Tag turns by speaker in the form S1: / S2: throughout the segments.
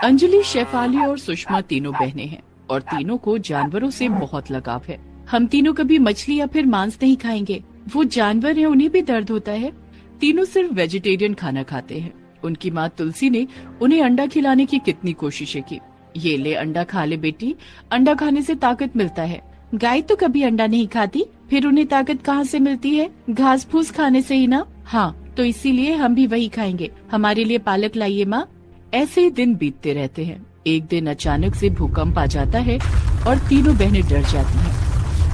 S1: अंजलि, शेफाली और सुषमा तीनों बहनें हैं और तीनों को जानवरों से बहुत लगाव है। हम तीनों कभी मछली या फिर मांस नहीं खाएंगे। वो जानवर हैं, उन्हें भी दर्द होता है। तीनों सिर्फ वेजिटेरियन खाना खाते हैं। उनकी माँ तुलसी ने उन्हें अंडा खिलाने की कितनी कोशिशें की। ये ले अंडा खा ले बेटी, अंडा खाने से ताकत मिलता है। गाय तो कभी अंडा नहीं खाती, फिर उन्हें ताकत कहाँ से मिलती है? घास फूस खाने से ही ना। हाँ, तो इसीलिए हम भी वही खाएंगे। हमारे लिए पालक लाइए माँ। ऐसे ही दिन बीतते रहते हैं। एक दिन अचानक से भूकंप आ जाता है और तीनों बहनें डर जाती हैं।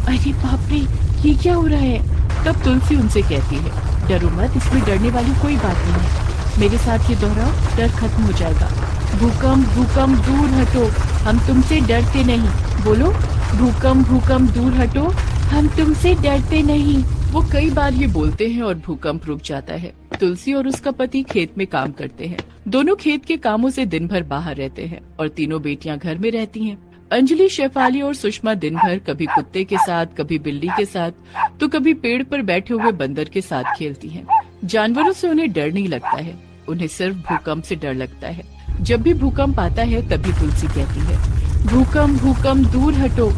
S1: अरे बाप रे, ये क्या हो रहा है? तब तुलसी उनसे कहती है, डरो मत, इसमें डरने वाली कोई बात नहीं है। मेरे साथ ये दोहराओ, डर खत्म हो जाएगा। भूकंप भूकंप दूर हटो, हम तुमसे डरते नहीं। बोलो, भूकंप भूकंप दूर हटो, हम तुमसे डरते नहीं। वो कई बार ये बोलते हैं और भूकंप रुक जाता है। तुलसी और उसका पति खेत में काम करते हैं। दोनों खेत के कामों से दिन भर बाहर रहते हैं और तीनों बेटियां घर में रहती हैं। अंजलि, शेफाली और सुषमा दिन भर कभी कुत्ते के साथ, कभी बिल्ली के साथ, तो कभी पेड़ पर बैठे हुए बंदर के साथ खेलती हैं। जानवरों से उन्हें डर नहीं लगता है, उन्हें सिर्फ भूकंप से डर लगता है। जब भी भूकंप आता है तभी तुलसी कहती है, भूकंप भूकंप दूर हटो।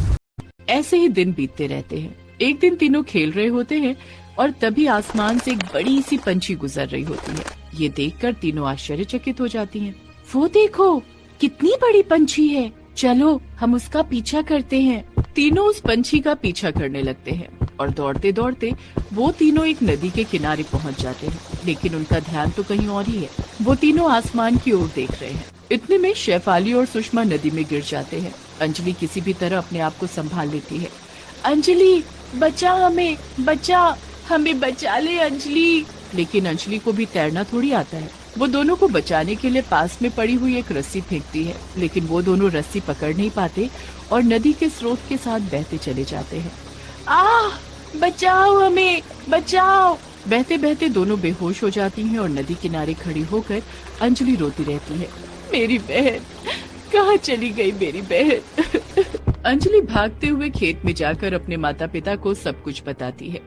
S1: ऐसे ही दिन बीतते रहते हैं। एक दिन तीनों खेल रहे होते हैं और तभी आसमान से एक बड़ी सी पंछी गुजर रही होती है। ये देखकर तीनों आश्चर्यचकित हो जाती हैं। वो देखो, कितनी बड़ी पंछी है, चलो हम उसका पीछा करते हैं। तीनों उस पंछी का पीछा करने लगते हैं और दौड़ते दौड़ते वो तीनों एक नदी के किनारे पहुंच जाते हैं। लेकिन उनका ध्यान तो कहीं और ही है। वो तीनों आसमान की ओर देख रहे हैं। इतने में शेफाली और सुषमा नदी में गिर जाते हैं। अंजलि किसी भी तरह अपने आप को संभाल लेती है। अंजलि, बचा हमें, बचा, हमें बचा ले अंजलि। लेकिन अंजलि को भी तैरना थोड़ी आता है। वो दोनों को बचाने के लिए पास में पड़ी हुई एक रस्सी फेंकती है, लेकिन वो दोनों रस्सी पकड़ नहीं पाते और नदी के स्रोत के साथ बहते चले जाते हैं। बचाओ हमें, बचाओ। बहते बहते दोनों बेहोश हो जाती हैं और नदी किनारे खड़ी होकर अंजलि रोती रहती है, मेरी बहन कहाँ चली गई मेरी बहन। अंजलि भागते हुए खेत में जाकर अपने माता पिता को सब कुछ बताती है।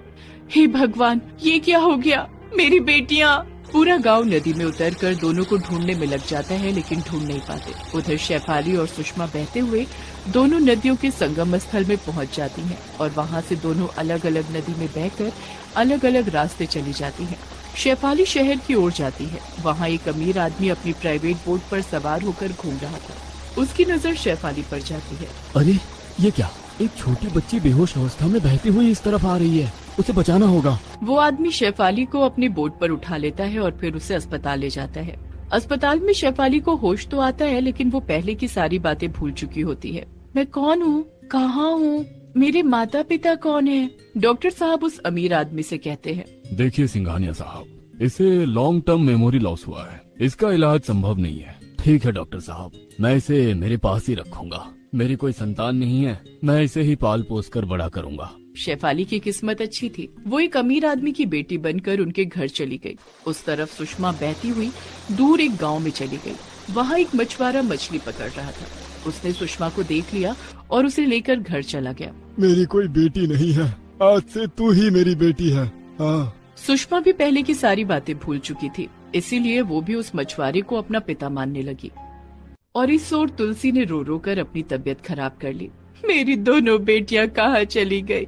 S1: हे भगवान, ये क्या हो गया, मेरी बेटियाँ। पूरा गांव नदी में उतरकर दोनों को ढूंढने में लग जाता है, लेकिन ढूंढ नहीं पाते। उधर शेफाली और सुषमा बहते हुए दोनों नदियों के संगम स्थल में पहुंच जाती हैं और वहां से दोनों अलग अलग नदी में बहकर अलग अलग रास्ते चली जाती हैं। शेफाली शहर की ओर जाती है। वहाँ एक अमीर आदमी अपनी प्राइवेट बोट पर सवार होकर घूम रहा था। उसकी नजर शेफाली पर जाती है।
S2: अरे ये क्या, एक छोटी बच्ची बेहोश अवस्था में बहती हुई इस तरफ आ रही है, उसे बचाना होगा।
S1: वो आदमी शेफाली को अपनी बोट पर उठा लेता है और फिर उसे अस्पताल ले जाता है। अस्पताल में शेफाली को होश तो आता है, लेकिन वो पहले की सारी बातें भूल चुकी होती है। मैं कौन हूँ, कहाँ हूँ, मेरे माता पिता कौन है? डॉक्टर साहब उस अमीर आदमी से कहते हैं,
S2: देखिए सिंघानिया साहब, इसे लॉन्ग टर्म मेमोरी लॉस हुआ है, इसका इलाज संभव नहीं है। ठीक है डॉक्टर साहब, मैं इसे मेरे पास ही रखूंगा। मेरी कोई संतान नहीं है, मैं इसे ही पाल पोस कर बड़ा करूंगा।
S1: शेफाली की किस्मत अच्छी थी। वो एक अमीर आदमी की बेटी बनकर उनके घर चली गई। उस तरफ सुषमा बहती हुई दूर एक गांव में चली गई। वहाँ एक मछुआरा मछली पकड़ रहा था। उसने सुषमा को देख लिया और उसे लेकर घर चला गया।
S3: मेरी कोई बेटी नहीं है, आज से तू ही मेरी बेटी है। हाँ।
S1: सुषमा भी पहले की सारी बातें भूल चुकी थी, इसीलिए वो भी उस मछुआरे को अपना पिता मानने लगी। और इस ओर तुलसी ने रो रो कर अपनी तबीयत खराब कर ली। मेरी दोनों बेटियां कहाँ चली गई,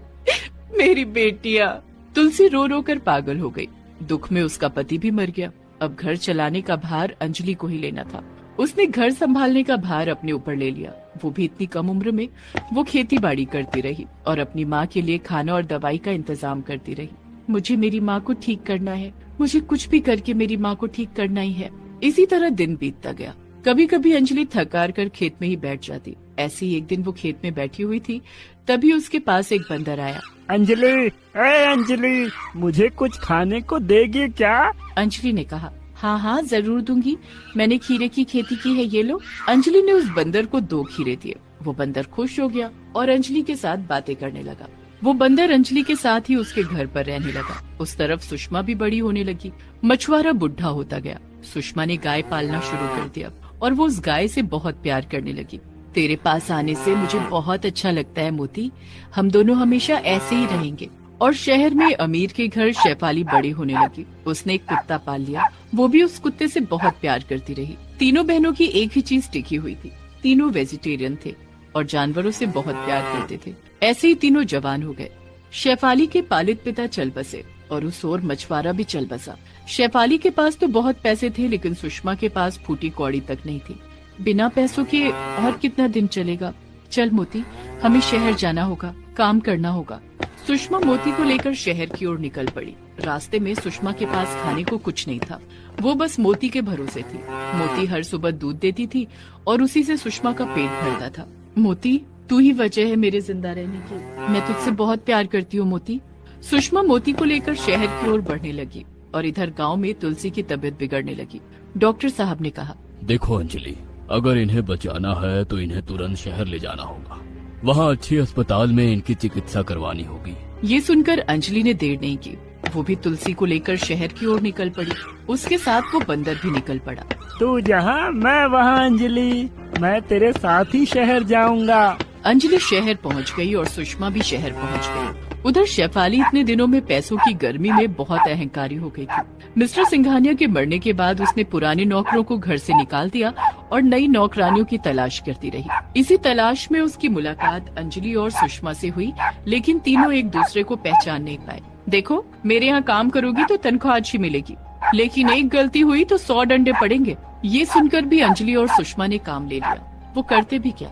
S1: मेरी बेटियां। तुलसी रो रो कर पागल हो गई। दुख में उसका पति भी मर गया। अब घर चलाने का भार अंजलि को ही लेना था। उसने घर संभालने का भार अपने ऊपर ले लिया। वो भी इतनी कम उम्र में। वो खेती बाड़ी करती रही और अपनी माँ के लिए खाना और दवाई का इंतजाम करती रही। मुझे मेरी माँ को ठीक करना है, मुझे कुछ भी करके मेरी माँ को ठीक करना ही है। इसी तरह दिन बीतता गया। कभी कभी अंजलि थक हार कर खेत में ही बैठ जाती। ऐसे ही एक दिन वो खेत में बैठी हुई थी, तभी उसके पास एक बंदर आया।
S4: अंजलि, अंजलि, मुझे कुछ खाने को देगी क्या?
S1: अंजलि ने कहा, हाँ हाँ जरूर दूंगी, मैंने खीरे की खेती की है, ये लो। अंजलि ने उस बंदर को 2 खीरे दिए। वो बंदर खुश हो गया और अंजलि के साथ बातें करने लगा। वो बंदर अंजलि के साथ ही उसके घर पर रहने लगा। उस तरफ सुषमा भी बड़ी होने लगी। मछुआरा बुढ़ा होता गया। सुषमा ने गाय पालना शुरू कर दिया और वो उस गाय से बहुत प्यार करने लगी। तेरे पास आने से मुझे बहुत अच्छा लगता है मोती, हम दोनों हमेशा ऐसे ही रहेंगे। और शहर में अमीर के घर शेफाली बड़ी होने लगी। उसने एक कुत्ता पाल लिया, वो भी उस कुत्ते से बहुत प्यार करती रही। तीनों बहनों की एक ही चीज टिकी हुई थी, तीनों वेजिटेरियन थे और जानवरों से बहुत प्यार करते थे। ऐसे ही तीनों जवान हो गए। शेफाली के पालित पिता चल बसे और उस ओर मछुआरा भी चल बसा। शेफाली के पास तो बहुत पैसे थे, लेकिन सुषमा के पास फूटी कौड़ी तक नहीं थी। बिना पैसों के और कितना दिन चलेगा। चल मोती, हमें शहर जाना होगा, काम करना होगा। सुषमा मोती को लेकर शहर की ओर निकल पड़ी। रास्ते में सुषमा के पास खाने को कुछ नहीं था, वो बस मोती के भरोसे थी। मोती हर सुबह दूध देती थी और उसी से सुषमा का पेट भरता था। मोती, तू ही वजह है मेरे जिंदा रहने की, मैं तुझसे बहुत प्यार करती हूँ मोती। सुषमा मोती को लेकर शहर की ओर बढ़ने लगी और इधर गांव में तुलसी की तबीयत बिगड़ने लगी। डॉक्टर साहब ने कहा,
S2: देखो अंजलि, अगर इन्हें बचाना है तो इन्हें तुरंत शहर ले जाना होगा। वहाँ अच्छे अस्पताल में इनकी चिकित्सा करवानी होगी।
S1: ये सुनकर अंजलि ने देर नहीं की, वो भी तुलसी को लेकर शहर की ओर निकल पड़ी। उसके साथ वो बंदर भी निकल पड़ा।
S4: तू जहाँ मैं वहाँ अंजलि, मैं तेरे साथ ही शहर जाऊंगा।
S1: अंजलि शहर पहुंच गई और सुषमा भी शहर पहुंच गई। उधर शेफाली इतने दिनों में पैसों की गर्मी में बहुत अहंकारी हो गई थी। मिस्टर सिंघानिया के मरने के बाद उसने पुराने नौकरों को घर से निकाल दिया और नई नौकरानियों की तलाश करती रही। इसी तलाश में उसकी मुलाकात अंजलि और सुषमा से हुई, लेकिन तीनों एक दूसरे को पहचान नहीं पाए। देखो, मेरे यहाँ काम करोगी तो तनख्वाह अच्छी मिलेगी, लेकिन एक गलती हुई तो 100 डंडे पड़ेंगे। ये सुनकर भी अंजलि और सुषमा ने काम ले लिया। वो करते भी क्या।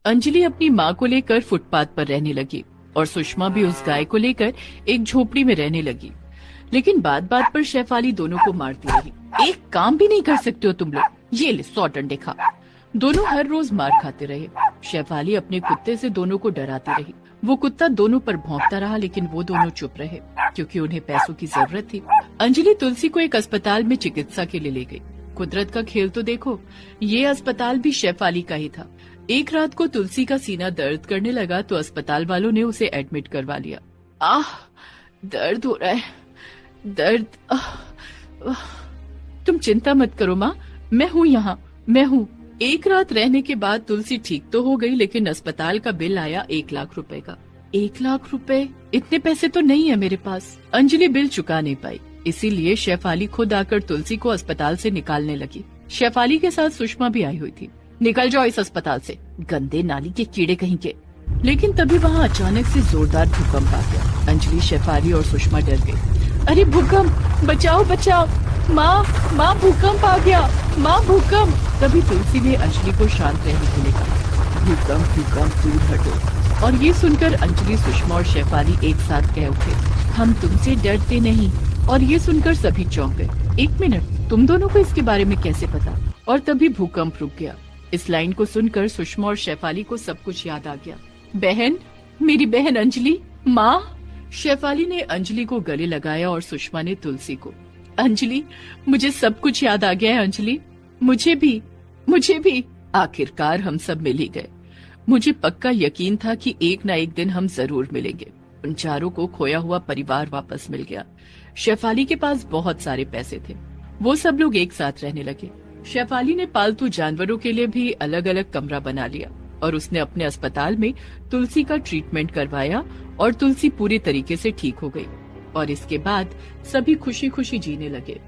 S1: अंजलि अपनी माँ को लेकर फुटपाथ पर रहने लगी और सुषमा भी उस गाय को लेकर एक झोपड़ी में रहने लगी। लेकिन बात बात पर शेफाली दोनों को मारती रही। एक काम भी नहीं कर सकते हो तुम लोग, ये ले 100 डंडे खा। दोनों हर रोज मार खाते रहे। शेफाली अपने कुत्ते से दोनों को डराती रही। वो कुत्ता दोनों पर भौंकता रहा, लेकिन वो दोनों चुप रहे क्योंकि उन्हें पैसों की जरूरत थी। अंजलि तुलसी को एक अस्पताल में चिकित्सा के लिए ले गई। कुदरत का खेल तो देखो, ये अस्पताल भी शेफाली का ही था। एक रात को तुलसी का सीना दर्द करने लगा तो अस्पताल वालों ने उसे एडमिट करवा लिया। आह, दर्द हो रहा है, दर्द। तुम चिंता मत करो माँ, मैं हूँ यहाँ, मैं हूँ। एक रात रहने के बाद तुलसी ठीक तो हो गई, लेकिन अस्पताल का बिल आया 1 लाख रुपए का। 1 लाख रुपए? इतने पैसे तो नहीं है मेरे पास। अंजलि बिल चुका नहीं पाई, इसीलिए शेफाली खुद आकर तुलसी को अस्पताल से निकालने लगी। शेफाली के साथ सुषमा भी आई हुई थी। निकल जाओ इस अस्पताल से, गंदे नाली के कीड़े कहीं के। लेकिन तभी वहाँ अचानक से जोरदार भूकंप आ गया। अंजलि, शेफाली और सुषमा डर गई। अरे भूकंप, बचाओ बचाओ, माँ माँ भूकंप आ गया, माँ भूकंप। तभी तुलसी ने अंजलि को शांत रहने के लिए कहा, भूकंप भूकंप दूर हटो। और ये सुनकर अंजलि, सुषमा और शेफाली एक साथ कह उठे, हम तुमसे डरते नहीं। और ये सुनकर सभी चौंक गए। 1 मिनट, तुम दोनों को इसके बारे में कैसे पता? और तभी भूकंप रुक गया। इस लाइन को सुनकर सुषमा और शेफाली को सब कुछ याद आ गया। बहन, मेरी बहन अंजलि, माँ। शेफाली ने अंजलि को गले लगाया और सुषमा ने तुलसी को। अंजलि, मुझे सब कुछ याद आ गया है अंजलि, मुझे भी। आखिरकार हम सब मिल ही गए। मुझे पक्का यकीन था कि एक न एक दिन हम जरूर मिलेंगे। उन चारों को खोया हुआ परिवार वापस मिल गया। शेफाली के पास बहुत सारे पैसे थे। वो सब लोग एक साथ रहने लगे। शेफाली ने पालतू जानवरों के लिए भी अलग अलग कमरा बना लिया और उसने अपने अस्पताल में तुलसी का ट्रीटमेंट करवाया और तुलसी पूरी तरीके से ठीक हो गई। और इसके बाद सभी खुशी खुशी जीने लगे।